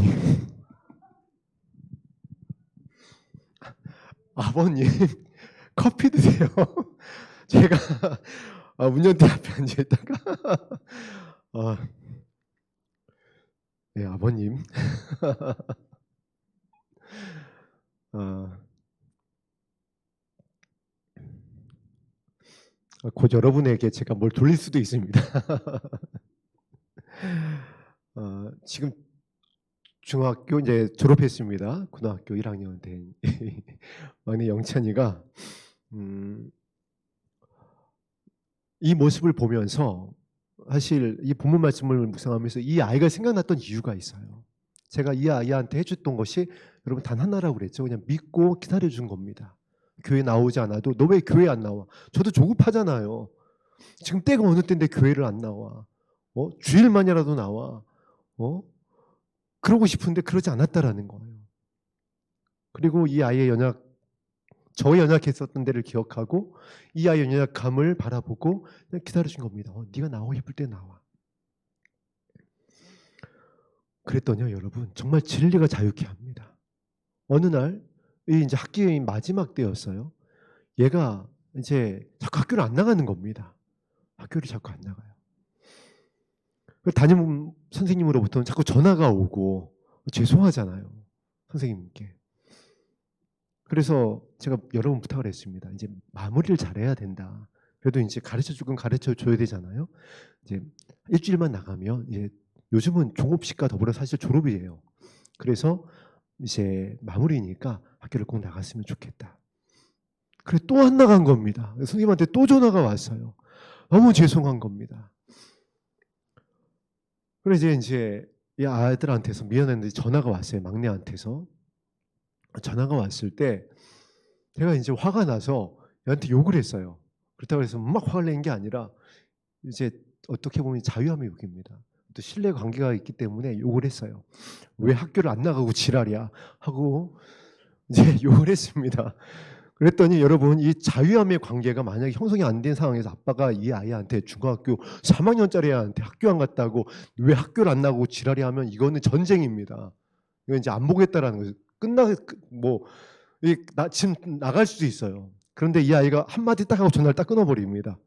커피 드세요. 제가 운전대 앞에 앉아있다가 네, 아버님 곧 여러분에게 제가 뭘 돌릴 수도 있습니다. 지금 중학교 졸업했습니다. 고등학교 1학년 된 막내 영찬이가 이 모습을 보면서 사실 이 본문 말씀을 묵상하면서 이 아이가 생각났던 이유가 있어요. 제가 이 아이한테 해줬던 것이 여러분 단 하나라고 그랬죠. 그냥 믿고 기다려준 겁니다. 교회 나오지 않아도 너 왜 교회 안 나와? 저도 조급하잖아요. 지금 때가 어느 때인데 교회를 안 나와? 주일만이라도 나와. 그러고 싶은데 그러지 않았다라는 거예요. 그리고 이 아이의 저 연약했었던 데를 기억하고 이 아이의 연약함을 바라보고 그냥 기다려준 겁니다. 네가 나오고 싶을 때 나와. 그랬더니요, 여러분, 정말 진리가 자유케 합니다. 어느 날, 이제 학기의 마지막 때였어요. 얘가 이제 자꾸 학교를 안 나가는 겁니다. 학교를 자꾸 안 나가요. 담임 선생님으로부터는 자꾸 전화가 오고 죄송하잖아요, 선생님께. 그래서 제가 여러 번 부탁을 했습니다. 이제 마무리를 잘해야 된다. 그래도 이제 가르쳐 줄 건 가르쳐 줘야 되잖아요. 이제 일주일만 나가면 이제 요즘은 종업식과 더불어 사실 졸업이에요. 그래서 이제 마무리니까 학교를 꼭 나갔으면 좋겠다. 그래 또 안 나간 겁니다. 선생님한테 또 전화가 왔어요. 너무 죄송한 겁니다. 그래서 이제 이 아들한테서 미안했는데 전화가 왔어요. 막내한테서. 전화가 왔을 때 제가 이제 화가 나서 얘한테 욕을 했어요. 그렇다고 해서 막 화를 낸 게 아니라 이제 어떻게 보면 자유함의 욕입니다. 또 신뢰 관계가 있기 때문에 욕을 했어요. 왜 학교를 안 나가고 지랄이야 하고 이제 욕을 했습니다. 그랬더니 여러분, 이 자유함의 관계가 만약에 형성이 안 된 상황에서 아빠가 이 아이한테 중학교 3학년짜리 애한테 학교 안 갔다고 왜 학교를 안 나가고 지랄이 하면 이거는 전쟁입니다. 이건 이제 안 보겠다라는 거죠. 지금 나갈 수도 있어요. 그런데 이 아이가 한마디 딱 하고 전화를 딱 끊어버립니다.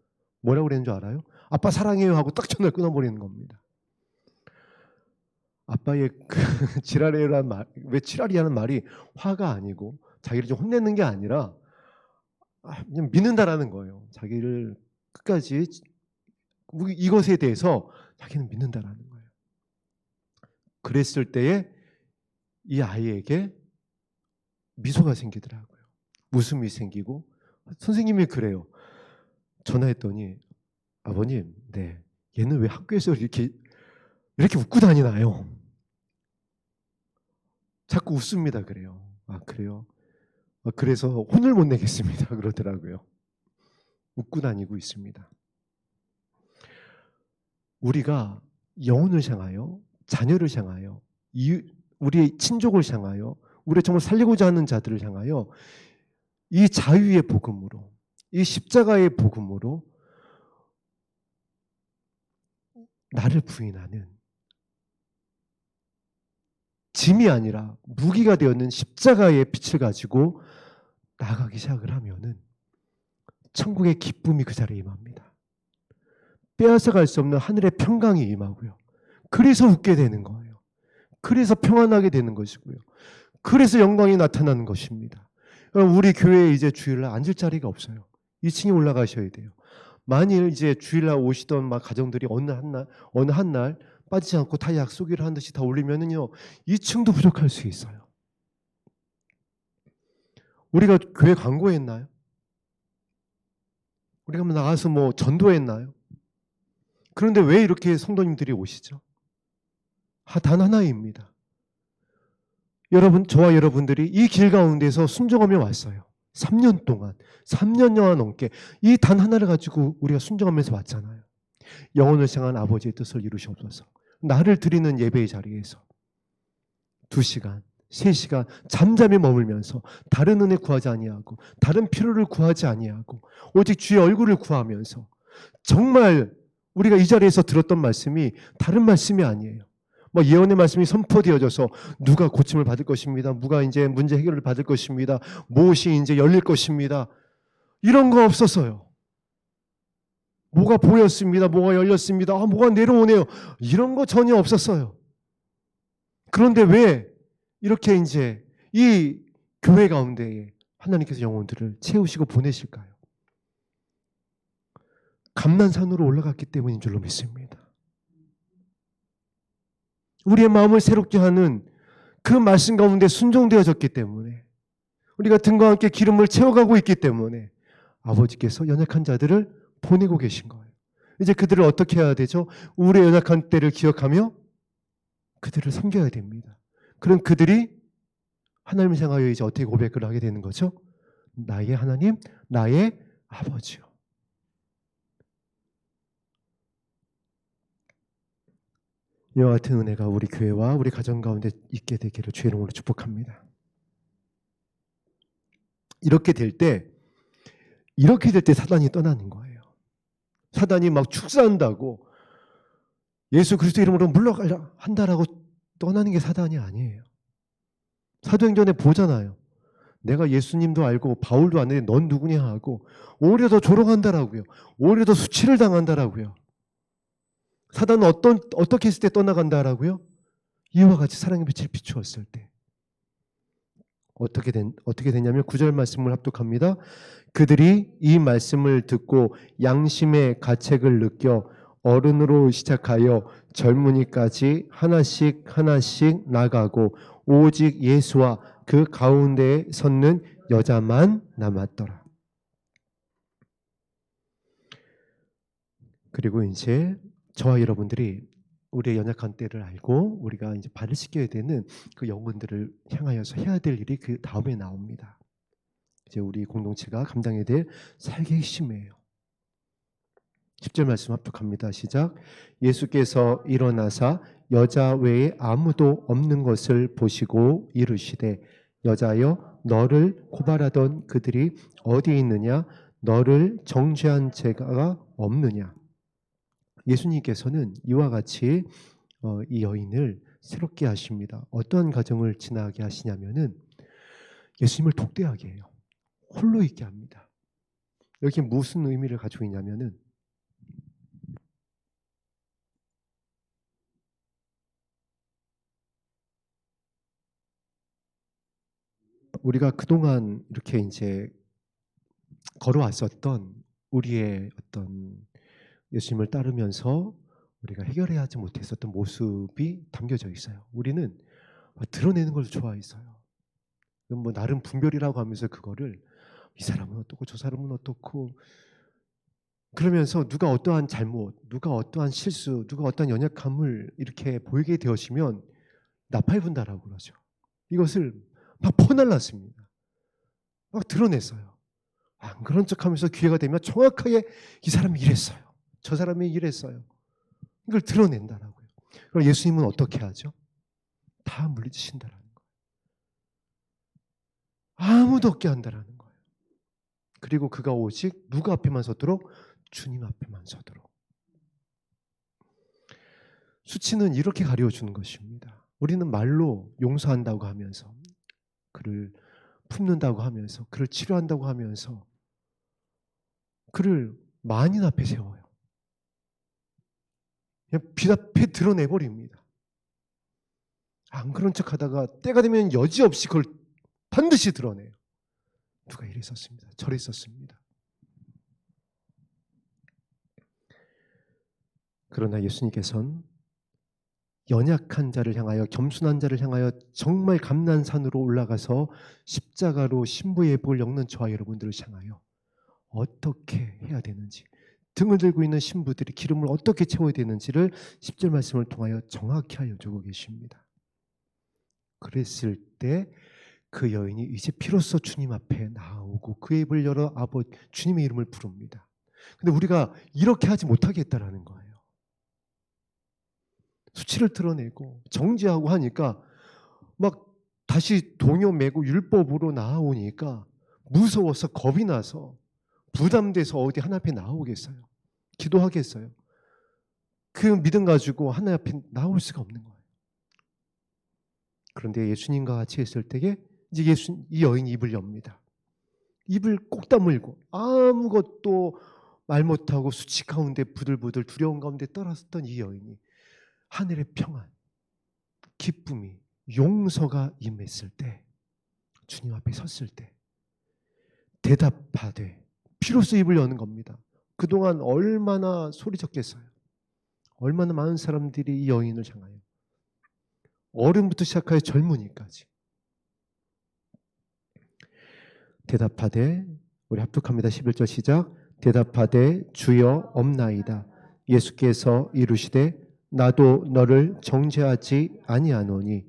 뭐라고 그랬는 줄 알아요? 아빠 사랑해요 하고 딱 전화를 끊어버리는 겁니다. 아빠의 그 지랄이라는 말, 왜 지랄이라는 말이 화가 아니고 자기를 좀 혼내는 게 아니라 그냥 믿는다라는 거예요. 자기를 끝까지 이것에 대해서 자기는 믿는다라는 거예요. 그랬을 때에 이 아이에게 미소가 생기더라고요. 웃음이 생기고. 선생님이 그래요. 전화했더니 아버님, 네, 얘는 왜 학교에서 이렇게 웃고 다니나요? 자꾸 웃습니다. 그래요. 아, 그래요? 그래서 혼을 못 내겠습니다. 그러더라고요. 웃고 다니고 있습니다. 우리가 영혼을 향하여, 자녀를 향하여, 우리의 친족을 향하여, 우리가 정말 살리고자 하는 자들을 향하여 이 자유의 복음으로, 이 십자가의 복음으로 나를 부인하는 짐이 아니라 무기가 되었는 십자가의 빛을 가지고 나아가기 시작을 하면은 천국의 기쁨이 그 자리에 임합니다. 빼앗아갈 수 없는 하늘의 평강이 임하고요. 그래서 웃게 되는 거예요. 그래서 평안하게 되는 것이고요. 그래서 영광이 나타나는 것입니다. 우리 교회에 이제 주일날 앉을 자리가 없어요. 2층에 올라가셔야 돼요. 만일 이제 주일날 오시던 가정들이 어느 한 날 빠지지 않고 다 약속일을 한 듯이 다 올리면은요, 2층도 부족할 수 있어요. 우리가 교회 광고했나요? 우리가 나가서 전도했나요? 그런데 왜 이렇게 성도님들이 오시죠? 단 하나입니다. 여러분, 저와 여러분들이 이 길 가운데서 순종하며 왔어요. 3년 동안, 3년여 넘게 이 단 하나를 가지고 우리가 순종하면서 왔잖아요. 영혼을 향한 아버지의 뜻을 이루시옵소서. 나를 드리는 예배의 자리에서 2시간, 3시간 잠잠히 머물면서 다른 은혜 구하지 아니하고 다른 필요를 구하지 아니하고 오직 주의 얼굴을 구하면서, 정말 우리가 이 자리에서 들었던 말씀이 다른 말씀이 아니에요. 예언의 말씀이 선포되어져서 누가 고침을 받을 것입니다. 누가 이제 문제 해결을 받을 것입니다. 무엇이 이제 열릴 것입니다. 이런 거 없었어요. 뭐가 보였습니다. 뭐가 열렸습니다. 뭐가 내려오네요. 이런 거 전혀 없었어요. 그런데 왜 이렇게 이제 이 교회 가운데에 하나님께서 영혼들을 채우시고 보내실까요? 감난산으로 올라갔기 때문인 줄로 믿습니다. 우리의 마음을 새롭게 하는 그 말씀 가운데 순종되어졌기 때문에, 우리가 등과 함께 기름을 채워가고 있기 때문에 아버지께서 연약한 자들을 보내고 계신 거예요. 이제 그들을 어떻게 해야 되죠? 우리의 연약한 때를 기억하며 그들을 섬겨야 됩니다. 그럼 그들이 하나님을 향하여 이제 어떻게 고백을 하게 되는 거죠? 나의 하나님, 나의 아버지요. 이와 같은 은혜가 우리 교회와 우리 가정 가운데 있게 되기를 주의 이름으로 축복합니다. 이렇게 될 때 사단이 떠나는 거예요. 사단이 축사한다고 예수 그리스도 이름으로 물러가려 한다라고 떠나는 게 사단이 아니에요. 사도행전에 보잖아요. 내가 예수님도 알고 바울도 아는데 넌 누구냐 하고 오히려 더 조롱한다라고요. 오히려 더 수치를 당한다라고요. 사단은 어떻게 했을 때 떠나간다라고요? 이와 같이 사랑의 빛을 비추었을 때. 어떻게 됐냐면 9절 말씀을 합독합니다. 그들이 이 말씀을 듣고 양심의 가책을 느껴 어른으로 시작하여 젊은이까지 하나씩 하나씩 나가고 오직 예수와 그 가운데에 섰는 여자만 남았더라. 그리고 이제 저와 여러분들이 우리의 연약한 때를 알고 우리가 이제 발을 씻겨야 되는 그 영혼들을 향하여서 해야 될 일이 그 다음에 나옵니다. 이제 우리 공동체가 감당해야 될 살개의 핵심이에요. 10절 말씀 합독합니다. 시작. 예수께서 일어나사 여자 외에 아무도 없는 것을 보시고 이르시되 여자여 너를 고발하던 그들이 어디에 있느냐 너를 정죄한 죄가 없느냐. 예수님께서는 이와 같이 이 여인을 새롭게 하십니다. 어떤 과정을 지나게 하시냐면은 예수님을 독대하게 해요. 홀로 있게 합니다. 여기 무슨 의미를 가지고 있냐면은 우리가 그동안 이렇게 이제 걸어왔었던 우리의 어떤 예수님을 따르면서 우리가 해결해야 하지 못했었던 모습이 담겨져 있어요. 우리는 드러내는 걸 좋아했어요. 뭐 나름 분별이라고 하면서 그거를 이 사람은 어떻고 저 사람은 어떻고 그러면서 누가 어떠한 잘못, 누가 어떠한 실수, 누가 어떠한 연약함을 이렇게 보이게 되었으면 나팔분다라고 그러죠. 이것을 막 퍼날랐습니다. 막 드러냈어요. 안 그런 척하면서 기회가 되면 정확하게 이 사람이 이랬어요. 저 사람이 이랬어요. 이걸 드러낸다라고요. 그럼 예수님은 어떻게 하죠? 다 물리치신다라는 거예요. 아무도 없게 한다라는 거예요. 그리고 그가 오직 누가 앞에만 서도록? 주님 앞에만 서도록. 수치는 이렇게 가려주는 것입니다. 우리는 말로 용서한다고 하면서 그를 품는다고 하면서 그를 치료한다고 하면서 그를 만인 앞에 세워요. 그냥 빛 앞에 드러내버립니다. 안 그런 척하다가 때가 되면 여지없이 그걸 반드시 드러내요. 누가 이랬었습니다. 저랬었습니다. 그러나 예수님께서는 연약한 자를 향하여 겸손한 자를 향하여 정말 감난산으로 올라가서 십자가로 신부의 복을 엮는 저와 여러분들을 향하여 어떻게 해야 되는지 등을 들고 있는 신부들이 기름을 어떻게 채워야 되는지를 10절 말씀을 통하여 정확히 알려주고 계십니다. 그랬을 때 그 여인이 이제 비로소 주님 앞에 나오고 그의 입을 열어 주님의 이름을 부릅니다. 근데 우리가 이렇게 하지 못하게 했다라는 거예요. 수치를 드러내고 정죄하고 하니까 막 다시 동요 매고 율법으로 나아오니까 무서워서 겁이 나서 부담돼서 어디 하나님 앞에 나오겠어요? 기도하겠어요? 그 믿음 가지고 하나님 앞에 나올 수가 없는 거예요. 그런데 예수님과 같이 있을 때에 이제 이 여인이 입을 엽니다. 입을 꼭 다물고 아무것도 말 못하고 수치 가운데 부들부들 두려운 가운데 떨었던 이 여인이 하늘의 평안, 기쁨이, 용서가 임했을 때 주님 앞에 섰을 때 대답하되 비로소 입을 여는 겁니다. 그동안 얼마나 소리쳤겠어요. 얼마나 많은 사람들이 이 여인을 향하여 어른부터 시작하여 젊은이까지 대답하되 우리 합독합니다. 11절 시작. 대답하되 주여 없나이다. 예수께서 이르시되 나도 너를 정죄하지 아니하노니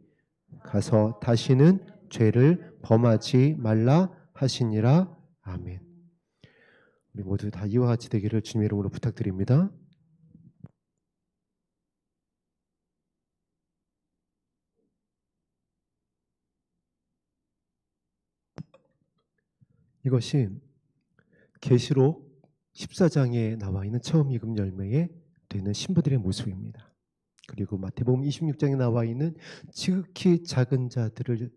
가서 다시는 죄를 범하지 말라 하시니라. 아멘. 우리 모두 다 이와 같이 되기를 주님의 이름으로 부탁드립니다. 이것이 계시록 14장에 나와 있는 처음 익은 열매에 되는 신부들의 모습입니다. 그리고 마태복음 26장에 나와 있는 지극히 작은 자들을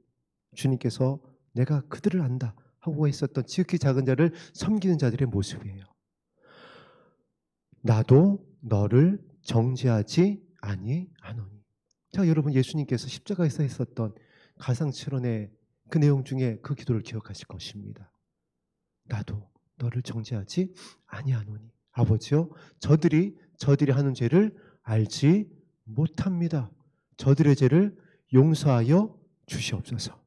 주님께서 내가 그들을 안다 하고 있었던 지극히 작은 자를 섬기는 자들의 모습이에요. 나도 너를 정죄하지 아니하노니. 자, 여러분, 예수님께서 십자가에서 했었던 가상칠언의 그 내용 중에 그 기도를 기억하실 것입니다. 나도 너를 정죄하지 아니하노니. 아버지요, 저들이 하는 죄를 알지 못합니다. 저들의 죄를 용서하여 주시옵소서.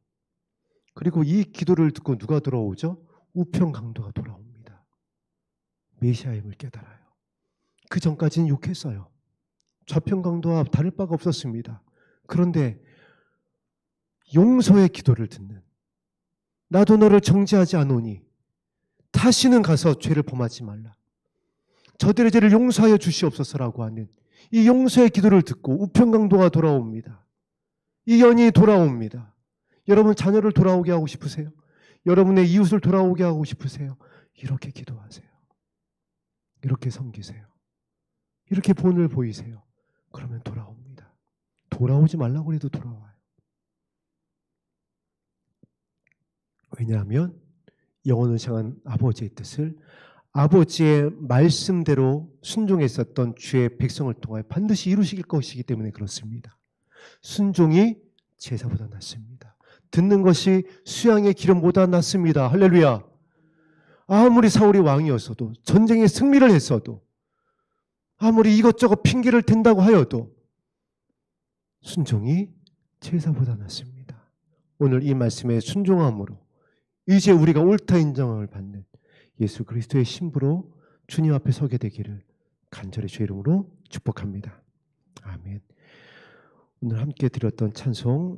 그리고 이 기도를 듣고 누가 돌아오죠? 우편강도가 돌아옵니다. 메시아임을 깨달아요. 그 전까지는 욕했어요. 좌편강도와 다를 바가 없었습니다. 그런데 용서의 기도를 듣는, 나도 너를 정죄하지 않으니 다시는 가서 죄를 범하지 말라, 저들의 죄를 용서하여 주시옵소서라고 하는 이 용서의 기도를 듣고 우편강도가 돌아옵니다. 이 연이 돌아옵니다. 여러분 자녀를 돌아오게 하고 싶으세요? 여러분의 이웃을 돌아오게 하고 싶으세요? 이렇게 기도하세요. 이렇게 섬기세요. 이렇게 본을 보이세요. 그러면 돌아옵니다. 돌아오지 말라고 해도 돌아와요. 왜냐하면 영원을 향한 아버지의 뜻을, 아버지의 말씀대로 순종했었던 주의 백성을 통하여 반드시 이루실 것이기 때문에 그렇습니다. 순종이 제사보다 낫습니다. 듣는 것이 수양의 기름보다 낫습니다. 할렐루야. 아무리 사울이 왕이었어도, 전쟁에 승리를 했어도, 아무리 이것저것 핑계를 댄다고 하여도 순종이 제사보다 낫습니다. 오늘 이 말씀에 순종함으로 이제 우리가 옳다 인정을 받는 예수 그리스도의 신부로 주님 앞에 서게 되기를 간절히 주의 이름으로 축복합니다. 아멘. 오늘 함께 드렸던 찬송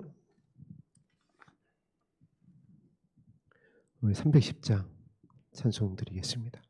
310장 찬송 드리겠습니다.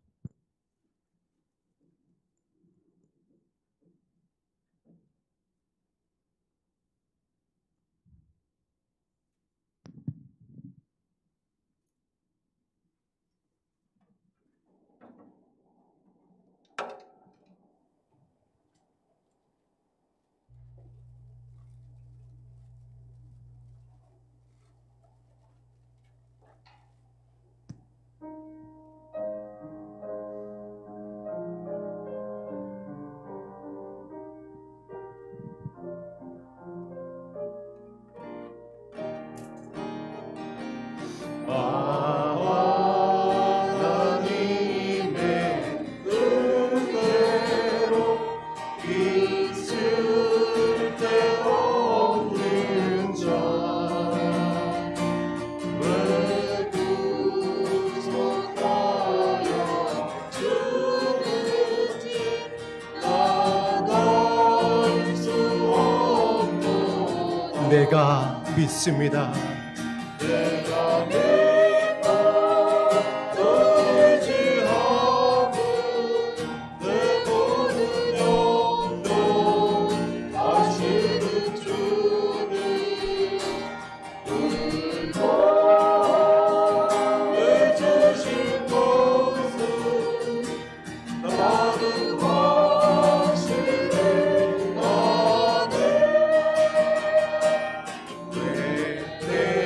내가 믿습니다. 내가 믿고 의지하고 내 모든 영도 하시는 주님 울고 외주신 것은 나는 확실히 아네. 내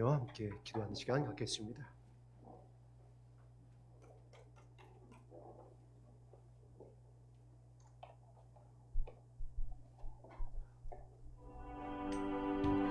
바라며 함께 기도하는 시간 갖겠습니다.